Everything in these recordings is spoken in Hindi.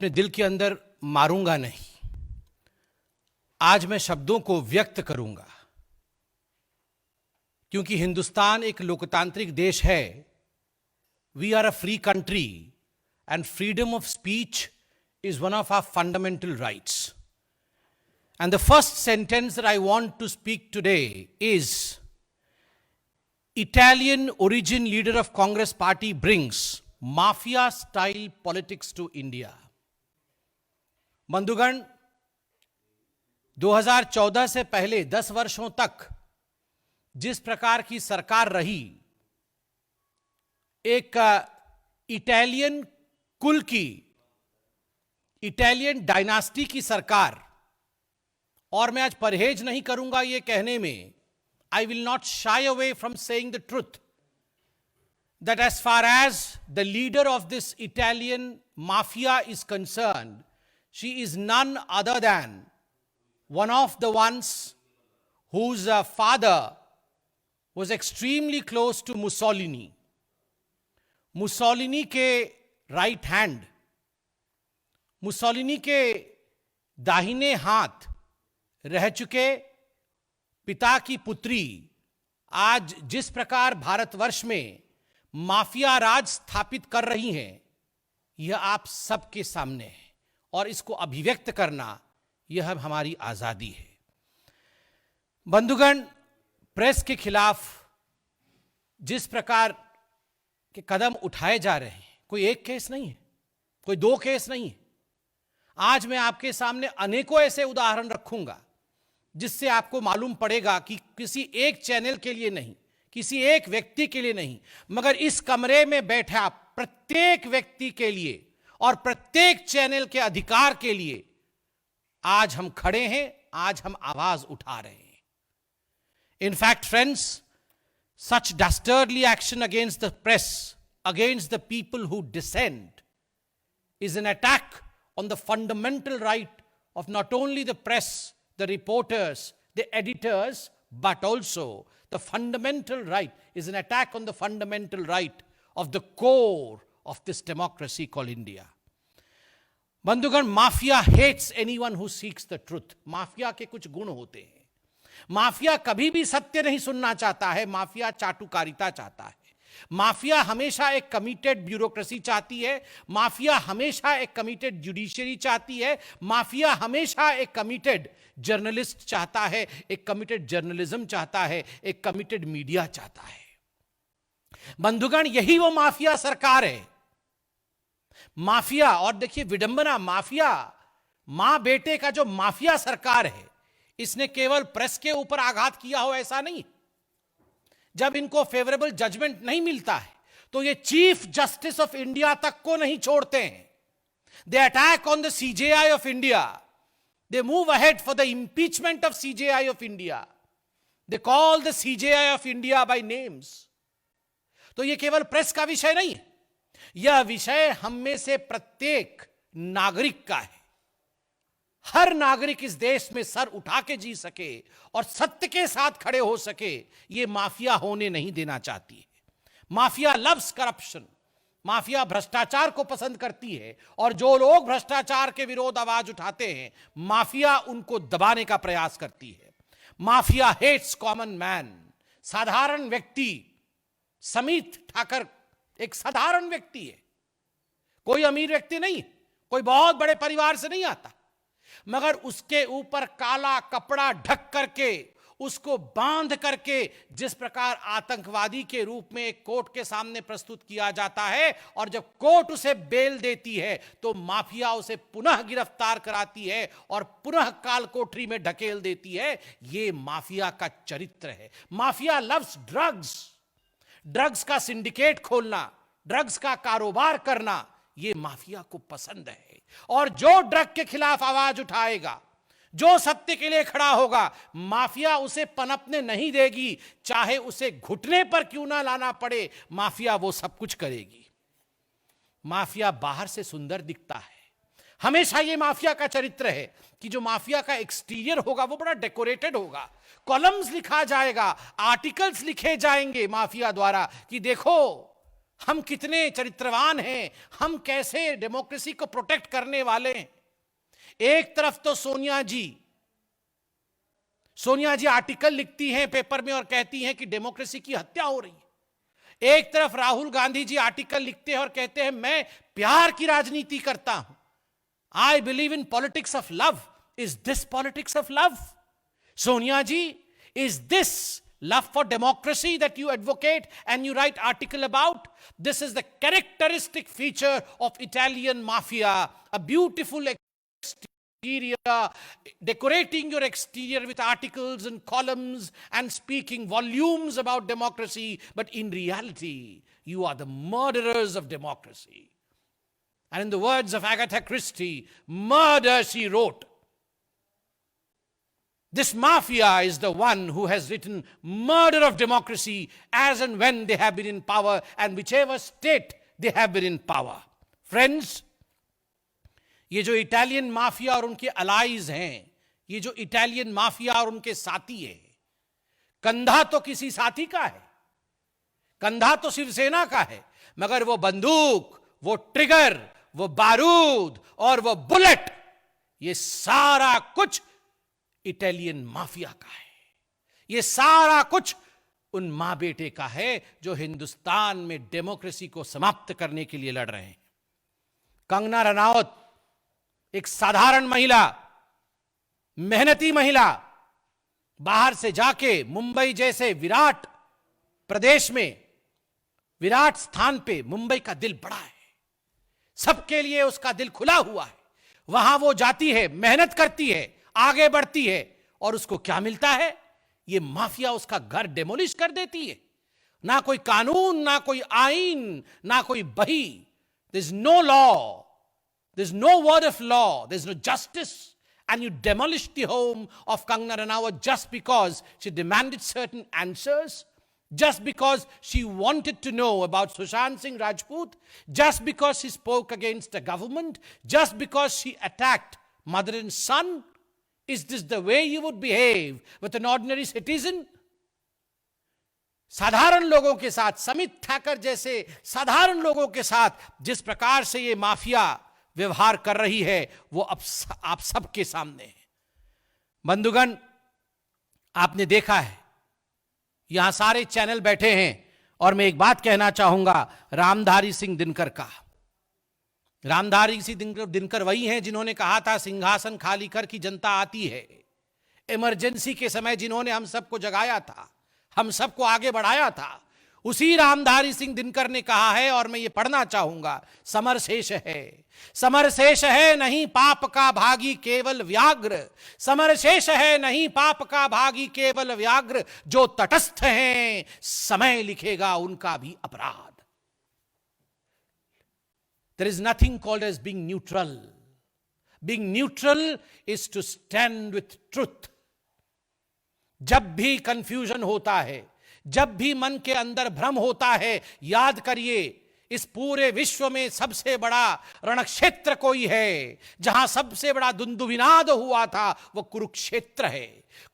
अपने दिल के अंदर मारूंगा नहीं। आज मैं शब्दों को व्यक्त करूंगा, क्योंकि हिंदुस्तान एक लोकतांत्रिक देश है। We are a free country and freedom of speech is one of our fundamental rights. And the first sentence that I want to speak today is, Italian origin leader of Congress party brings mafia style politics to India. बंधुगण, 2014 से पहले 10 वर्षों तक जिस प्रकार की सरकार रही, एक इटालियन कुल की, इटालियन डायनास्टी की सरकार, और मैं आज परहेज नहीं करूंगा यह कहने में, I will not shy away from saying the truth that as far as the leader of this Italian mafia is concerned, she is none other than one of the ones whose father was extremely close to Mussolini. Mussolini के राइट हैंड, मुसोलिनी के दाहिने हाथ रह चुके पिता की पुत्री आज जिस प्रकार भारतवर्ष में माफिया राज स्थापित कर रही हैं, यह आप सबके सामने है, और इसको अभिव्यक्त करना यह हमारी आजादी है। बंधुगण, प्रेस के खिलाफ जिस प्रकार के कदम उठाए जा रहे हैं, कोई एक केस नहीं है, कोई दो केस नहीं है। आज मैं आपके सामने अनेकों ऐसे उदाहरण रखूंगा जिससे आपको मालूम पड़ेगा कि किसी एक चैनल के लिए नहीं, किसी एक व्यक्ति के लिए नहीं, मगर इस कमरे में बैठा प्रत्येक व्यक्ति के लिए और प्रत्येक चैनल के अधिकार के लिए आज हम खड़े हैं, आज हम आवाज उठा रहे हैं। In fact, friends, such dastardly action against the press, against the people who dissent, is an attack on the fundamental right of not only the press, the reporters, the editors, but also the fundamental right, is an attack on the fundamental right of the core of this democracy called India. बंधुगण, mafia hates anyone who seeks the truth. Mafia के कुछ गुण होते हैं। माफिया कभी भी सत्य नहीं सुनना चाहता है, माफिया चाटुकारिता चाहता है। माफिया हमेशा एक कमिटेड ब्यूरोक्रेसी चाहती है, माफिया हमेशा एक कमिटेड जुडिशरी चाहती है, माफिया हमेशा एक कमिटेड जर्नलिस्ट चाहता है, एक कमिटेड जर्नलिज्म चाहता है, एक कमिटेड मीडिया चाहता है। बंधुगण, यही वो माफिया सरकार है। माफिया, और देखिए विडंबना, माफिया मां बेटे का जो माफिया सरकार है, इसने केवल प्रेस के ऊपर आघात किया हो ऐसा नहीं। जब इनको फेवरेबल जजमेंट नहीं मिलता है तो ये चीफ जस्टिस ऑफ इंडिया तक को नहीं छोड़ते हैं। They attack on the CJI of India, they move ahead for the impeachment of CJI of India, they call the CJI of India by names. तो ये केवल प्रेस का विषय नहीं है, यह विषय हम में से प्रत्येक नागरिक का है। हर नागरिक इस देश में सर उठा के जी सके और सत्य के साथ खड़े हो सके, यह माफिया होने नहीं देना चाहती है। माफिया लव्स करप्शन, माफिया भ्रष्टाचार को पसंद करती है, और जो लोग भ्रष्टाचार के विरोध आवाज उठाते हैं, माफिया उनको दबाने का प्रयास करती है। माफिया हेट्स कॉमन मैन, साधारण व्यक्ति। समीत ठाकर एक साधारण व्यक्ति है, कोई अमीर व्यक्ति नहीं, कोई बहुत बड़े परिवार से नहीं आता, मगर उसके ऊपर काला कपड़ा ढक करके, उसको बांध करके जिस प्रकार आतंकवादी के रूप में एक कोर्ट के सामने प्रस्तुत किया जाता है, और जब कोर्ट उसे बेल देती है तो माफिया उसे पुनः गिरफ्तार कराती है और पुनः काल कोठरी में ढकेल देती है, यह माफिया का चरित्र है। माफिया लव्स ड्रग्स, ड्रग्स का सिंडिकेट खोलना, ड्रग्स का कारोबार करना, यह माफिया को पसंद है। और जो ड्रग के खिलाफ आवाज उठाएगा, जो सत्य के लिए खड़ा होगा, माफिया उसे पनपने नहीं देगी, चाहे उसे घुटने पर क्यों ना लाना पड़े, माफिया वो सब कुछ करेगी। माफिया बाहर से सुंदर दिखता है, हमेशा ये माफिया का चरित्र है कि जो माफिया का एक्सटीरियर होगा वो बड़ा डेकोरेटेड होगा, कॉलम्स लिखा जाएगा, आर्टिकल्स लिखे जाएंगे माफिया द्वारा कि देखो हम कितने चरित्रवान हैं, हम कैसे डेमोक्रेसी को प्रोटेक्ट करने वाले हैं। एक तरफ तो सोनिया जी आर्टिकल लिखती हैं पेपर में और कहती हैं कि डेमोक्रेसी की हत्या हो रही है। एक तरफ राहुल गांधी जी आर्टिकल लिखते हैं और कहते हैं मैं प्यार की राजनीति करता हूं, I believe in politics of love. Is this politics of love? Sonia ji, is this love for democracy that you advocate and you write article about? This is the characteristic feature of Italian mafia, a beautiful exterior, decorating your exterior with articles and columns and speaking volumes about democracy, but in reality, you are the murderers of democracy. And in the words of Agatha Christie, murder, she wrote. This mafia is the one who has written murder of democracy as and when they have been in power and whichever state they have been in power. Friends, ये जो इटालियन माफिया और उनके अलाइज हैं, ये जो इटालियन माफिया और उनके साथी हैं, कंधा तो किसी साथी का है, कंधा तो शिवसेना का है, मगर वो बंदूक, वो ट्रिगर, वो बारूद और वो बुलेट, ये सारा कुछ इटालियन माफिया का है। ये सारा कुछ उन मां बेटे का है जो हिंदुस्तान में डेमोक्रेसी को समाप्त करने के लिए लड़ रहे हैं। कंगना रनौत एक साधारण महिला, मेहनती महिला, बाहर से जाके मुंबई जैसे विराट प्रदेश में, विराट स्थान पे, मुंबई का दिल बड़ा है, सबके लिए उसका दिल खुला हुआ है। वहां वो जाती है, मेहनत करती है, आगे बढ़ती है और उसको क्या मिलता है? ये माफिया उसका घर डेमोलिश कर देती है। ना कोई कानून, ना कोई आईन, ना कोई बही। There is no law, there is no word of law, there is no justice, and you demolish the home of Kangana Ranaut just because she demanded certain answers, just because she wanted to know about Sushant Singh Rajput, just because she spoke against the government, just because she attacked mother and son. Is this the way you would behave with an ordinary citizen? साधारण लोगों के साथ, समित ठाकर जैसे साधारण लोगों के साथ जिस प्रकार से ये माफिया व्यवहार कर रही है, वो अब आप सबके सामने है। बंधुगण, आपने देखा है, यहां सारे चैनल बैठे हैं और मैं एक बात कहना चाहूंगा रामधारी सिंह दिनकर का। रामधारी सिंह दिनकर वही हैं जिन्होंने कहा था सिंहासन खाली कर की जनता आती है। इमरजेंसी के समय जिन्होंने हम सबको जगाया था, हम सबको आगे बढ़ाया था, उसी रामधारी सिंह दिनकर ने कहा है, और मैं ये पढ़ना चाहूंगा, समर शेष है, समर शेष है नहीं पाप का भागी केवल व्याघ्र, समर शेष है नहीं पाप का भागी केवल व्याघ्र, जो तटस्थ हैं समय लिखेगा उनका भी अपराध। There is nothing called as being neutral. Being neutral is to stand with truth. जब भी कंफ्यूजन होता है, जब भी मन के अंदर भ्रम होता है, याद करिए इस पूरे विश्व में सबसे बड़ा रणक्षेत्र कोई है, जहां सबसे बड़ा दुंदुभिनाद हुआ था, वो कुरुक्षेत्र है।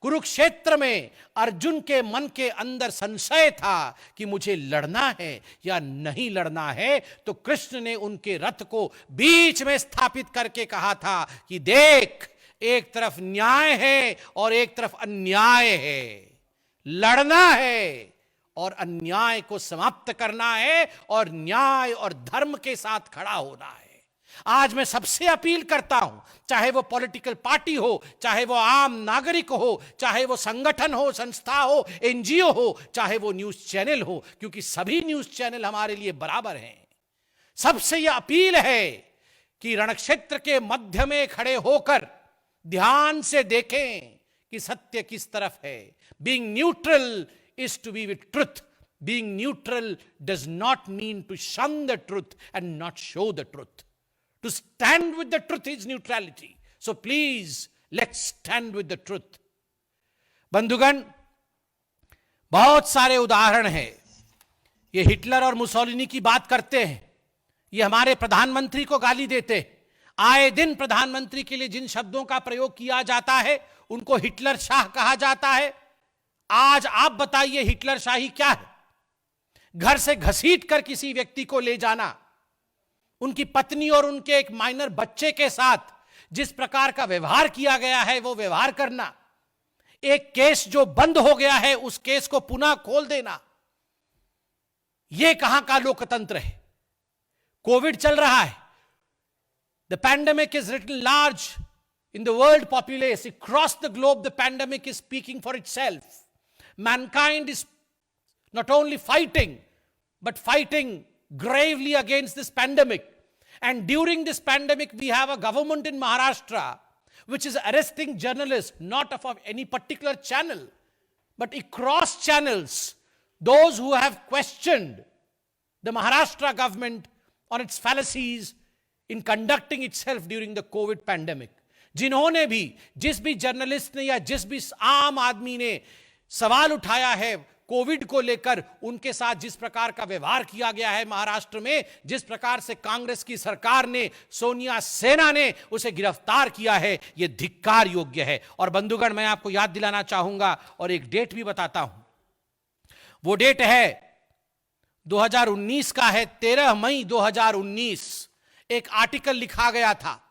कुरुक्षेत्र में अर्जुन के मन के अंदर संशय था कि मुझे लड़ना है या नहीं लड़ना है, तो कृष्ण ने उनके रथ को बीच में स्थापित करके कहा था कि देख, एक तरफ न्याय है और एक तरफ अन्याय है, लड़ना है और अन्याय को समाप्त करना है और न्याय और धर्म के साथ खड़ा होना है। आज मैं सबसे अपील करता हूं, चाहे वो पॉलिटिकल पार्टी हो, चाहे वो आम नागरिक हो, चाहे वो संगठन हो, संस्था हो, एनजीओ हो, चाहे वो न्यूज चैनल हो, क्योंकि सभी न्यूज चैनल हमारे लिए बराबर हैं। सबसे यह अपील है कि रणक्षेत्र के मध्य में खड़े होकर ध्यान से देखें कि सत्य किस तरफ है। Being neutral is to be with truth. Being neutral does not mean to shun the truth and not show the truth. To stand with the truth is neutrality. So please, let's stand with the truth. बंधुगण, बहुत सारे उदाहरण हैं। ये हिटलर और मुसोलिनी की बात करते हैं, ये हमारे प्रधानमंत्री को गाली देते हैं। आए दिन प्रधानमंत्री के लिए जिन शब्दों का प्रयोग किया जाता है, उनको हिटलर शाह कहा जाता है। आज आप बताइए हिटलर शाही क्या है? घर से घसीट कर किसी व्यक्ति को ले जाना, उनकी पत्नी और उनके एक माइनर बच्चे के साथ जिस प्रकार का व्यवहार किया गया है वो व्यवहार करना, एक केस जो बंद हो गया है उस केस को पुनः खोल देना, यह कहां का लोकतंत्र है? कोविड चल रहा है, the pandemic is written large in the world populace across the globe. The pandemic is speaking for itself. Mankind is not only fighting but fighting gravely against this pandemic, and during this pandemic we have a government in Maharashtra which is arresting journalists, not of any particular channel but across channels, those who have questioned the Maharashtra government on its fallacies in conducting itself during the COVID pandemic. जिन्होंने भी, जिस भी जर्नलिस्ट ने या जिस भी आम आदमी ने सवाल उठाया है कोविड को लेकर, उनके साथ जिस प्रकार का व्यवहार किया गया है महाराष्ट्र में, जिस प्रकार से कांग्रेस की सरकार ने, सोनिया सेना ने उसे गिरफ्तार किया है, यह धिक्कार योग्य है। और बंधुगण, मैं आपको याद दिलाना चाहूंगा और एक डेट भी बताता हूं। वो डेट है 2019 का है, 13 मई 2019। एक आर्टिकल लिखा गया था,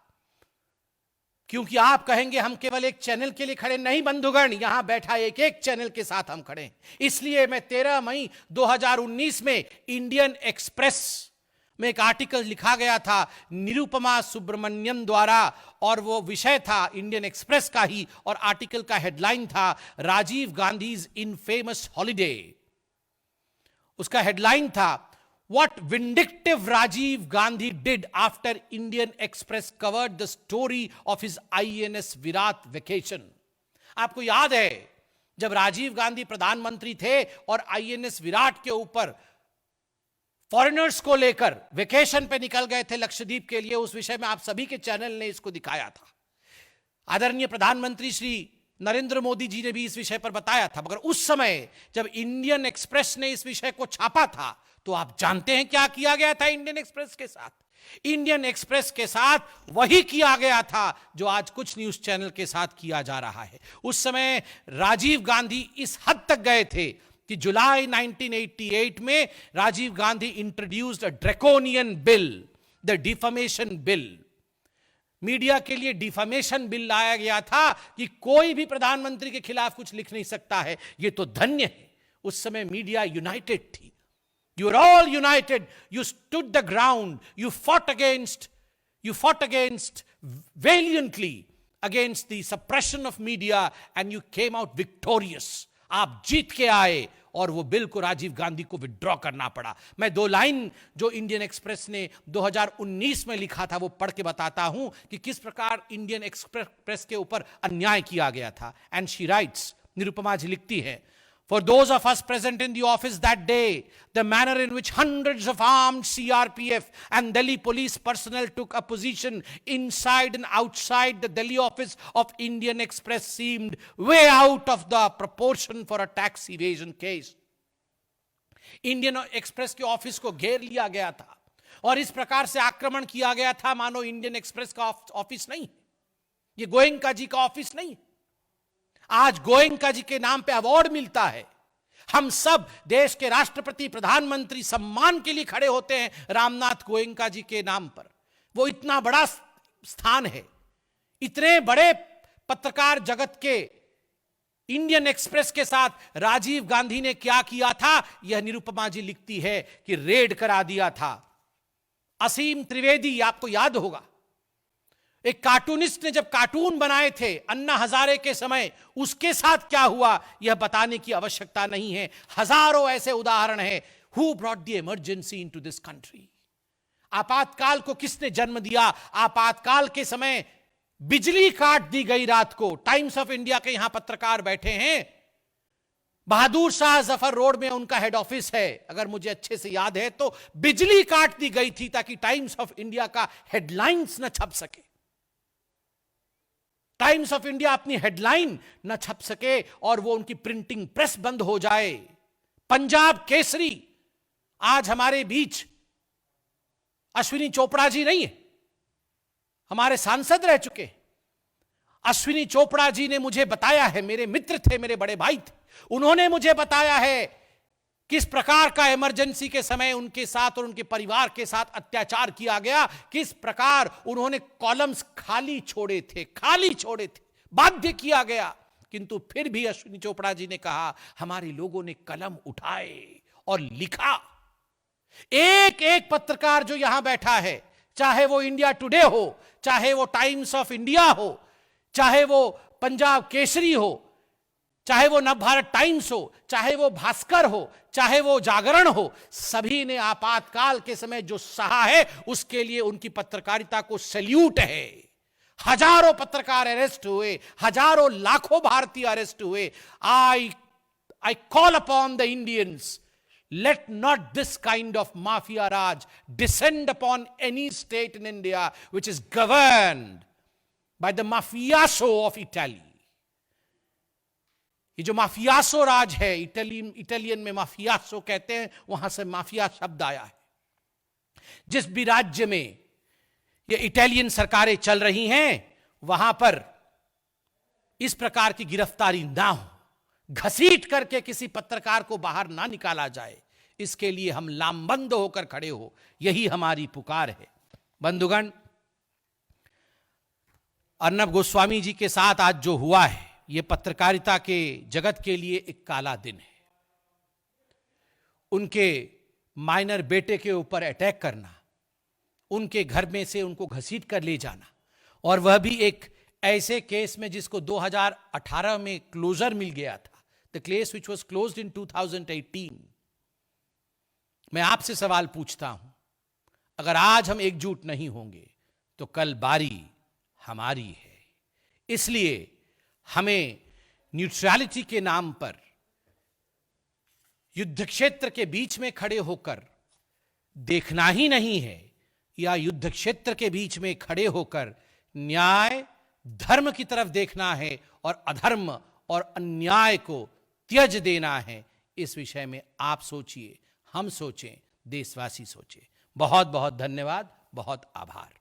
क्योंकि आप कहेंगे हम केवल एक चैनल के लिए खड़े नहीं बंधुगण, यहां बैठा एक एक चैनल के साथ हम खड़े हैं। इसलिए मैं 13 मई 2019 में इंडियन एक्सप्रेस में एक आर्टिकल लिखा गया था निरुपमा सुब्रमण्यम द्वारा, और वो विषय था इंडियन एक्सप्रेस का ही, और आर्टिकल का हेडलाइन था राजीव गांधीज इनफेमस हॉलिडे। उसका हेडलाइन था What vindictive Rajiv Gandhi did after Indian Express covered the story of his INS Virat vacation. आपको याद है जब राजीव गांधी प्रधानमंत्री थे और INS विराट के ऊपर फॉरेनर्स को लेकर वेकेशन पे निकल गए थे लक्षद्वीप के लिए, उस विषय में आप सभी के चैनल ने इसको दिखाया था। आदरणीय प्रधानमंत्री श्री नरेंद्र मोदी जी ने भी इस विषय पर बताया था। मगर उस समय जब इंडियन एक्सप्रेस ने इस विषय को छापा था, तो आप जानते हैं क्या किया गया था इंडियन एक्सप्रेस के साथ? इंडियन एक्सप्रेस के साथ वही किया गया था जो आज कुछ न्यूज चैनल के साथ किया जा रहा है। उस समय राजीव गांधी इस हद तक गए थे कि जुलाई 1988 में Rajiv Gandhi introduced a draconian bill, the defamation bill. Media के लिए डिफेमेशन बिल लाया गया था कि कोई भी प्रधानमंत्री के खिलाफ कुछ लिख नहीं सकता है। यह तो धन्य है, उस समय मीडिया यूनाइटेड थी। You were all united. You stood the ground. You fought against valiantly against the suppression of media, and you came out victorious. आप जीत के आए और वो बिल को राजीव गांधी को विड्रॉ करना पड़ा। मैं 2 लाइन जो इंडियन एक्सप्रेस ने 2019 में लिखा था वो पढ़ के बताता हूं कि किस प्रकार इंडियन एक्सप्रेस के ऊपर अन्याय किया गया था। एंड शी राइट्स, निरुपमा जी लिखती है, For those of us present in the office that day, the manner in which hundreds of armed CRPF and Delhi police personnel took a position inside and outside the Delhi office of Indian Express seemed way out of the proportion for a tax evasion case. Indian Express के ऑफिस को घेर लिया गया था और इस प्रकार से आक्रमण किया गया था मानो इंडियन एक्सप्रेस का ऑफिस नहीं, ये गोयनका जी का ऑफिस नहीं। आज गोयनका जी के नाम पे अवार्ड मिलता है। हम सब देश के राष्ट्रपति, प्रधानमंत्री सम्मान के लिए खड़े होते हैं रामनाथ गोयनका जी के नाम पर। वो इतना बड़ा स्थान है। इतने बड़े पत्रकार जगत के इंडियन एक्सप्रेस के साथ राजीव गांधी ने क्या किया था, यह निरुपमा जी लिखती है कि रेड करा दिया था। असीम त्रिवेदी, आपको याद होगा, एक कार्टूनिस्ट ने जब कार्टून बनाए थे अन्ना हजारे के समय, उसके साथ क्या हुआ यह बताने की आवश्यकता नहीं है। हजारों ऐसे उदाहरण हैं। Who brought the emergency into this country? आपातकाल को किसने जन्म दिया? आपातकाल के समय बिजली काट दी गई रात को। टाइम्स ऑफ इंडिया के यहां पत्रकार बैठे हैं, बहादुर शाह जफर रोड में उनका हेड ऑफिस है, अगर मुझे अच्छे से याद है तो बिजली काट दी गई थी ताकि टाइम्स ऑफ इंडिया का हेडलाइंस न छप सके, टाइम्स ऑफ इंडिया अपनी हेडलाइन न छप सके और वो उनकी प्रिंटिंग प्रेस बंद हो जाए। पंजाब केसरी, आज हमारे बीच अश्विनी चोपड़ा जी नहीं है, हमारे सांसद रह चुके। अश्विनी चोपड़ा जी ने मुझे बताया है, मेरे मित्र थे, मेरे बड़े भाई थे, उन्होंने मुझे बताया है किस प्रकार का इमरजेंसी के समय उनके साथ और उनके परिवार के साथ अत्याचार किया गया, किस प्रकार उन्होंने कॉलम्स खाली छोड़े थे, बाध्य किया गया। किंतु फिर भी अश्विनी चोपड़ा जी ने कहा, हमारे लोगों ने कलम उठाए और लिखा। एक एक पत्रकार जो यहां बैठा है, चाहे वो इंडिया टुडे हो, चाहे वो टाइम्स ऑफ इंडिया हो, चाहे वो पंजाब केसरी हो, चाहे वो नवभारत टाइम्स हो, चाहे वो भास्कर हो, चाहे वो जागरण हो, सभी ने आपातकाल के समय जो सहा है उसके लिए उनकी पत्रकारिता को सैल्यूट है। हजारों पत्रकार अरेस्ट हुए, हजारों लाखों भारतीय अरेस्ट हुए। I call upon the Indians, let not this kind of mafia raj descend upon any state in India which is governed by the mafioso of Italy. ये जो माफियासो राज है, इटालियन में माफियासो कहते हैं, वहां से माफिया शब्द आया है। जिस भी राज्य में ये इटालियन सरकारें चल रही हैं, वहां पर इस प्रकार की गिरफ्तारी ना हो, घसीट करके किसी पत्रकार को बाहर ना निकाला जाए, इसके लिए हम लामबंद होकर खड़े हो, यही हमारी पुकार है। बंधुगण, अर्नब गोस्वामी जी के साथ आज जो हुआ है, यह पत्रकारिता के जगत के लिए एक काला दिन है। उनके माइनर बेटे के ऊपर अटैक करना, उनके घर में से उनको घसीट कर ले जाना, और वह भी एक ऐसे केस में जिसको 2018 में क्लोजर मिल गया था, the case which was closed in 2018। मैं आपसे सवाल पूछता हूं, अगर आज हम एकजुट नहीं होंगे तो कल बारी हमारी है। इसलिए हमें न्यूट्रलिटी के नाम पर युद्ध क्षेत्र के बीच में खड़े होकर देखना ही नहीं है, या युद्ध क्षेत्र के बीच में खड़े होकर न्याय धर्म की तरफ देखना है और अधर्म और अन्याय को त्यज देना है। इस विषय में आप सोचिए, हम सोचें, देशवासी सोचें। बहुत बहुत धन्यवाद, बहुत आभार।